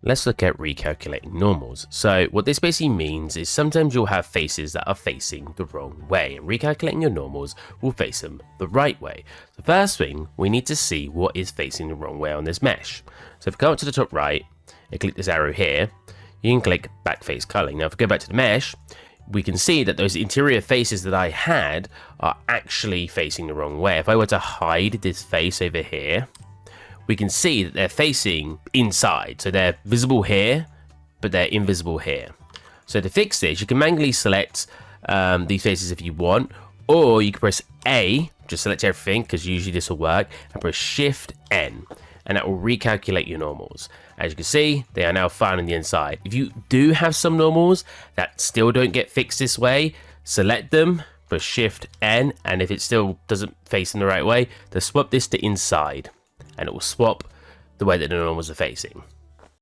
Let's look at recalculating normals. So what this basically means is sometimes you'll have faces that are facing the wrong way, and recalculating your normals will face them the right way. The first thing, we need to see what is facing the wrong way on this mesh. So if we go up to the top right and click this arrow here, you can click back face culling. Now if we go back to the mesh, we can see that those interior faces that I had are actually facing the wrong way. If I were to hide this face over here, we can see that they're facing inside. So they're visible here, but they're invisible here. So to fix this, you can manually select these faces if you want, or you can press A, just select everything, because usually this will work, and press Shift N, and that will recalculate your normals. As you can see, they are now found on the inside. If you do have some normals that still don't get fixed this way, select them, press Shift N, and if it still doesn't face in the right way, then swap this to inside, and it will swap the way that the normals are facing.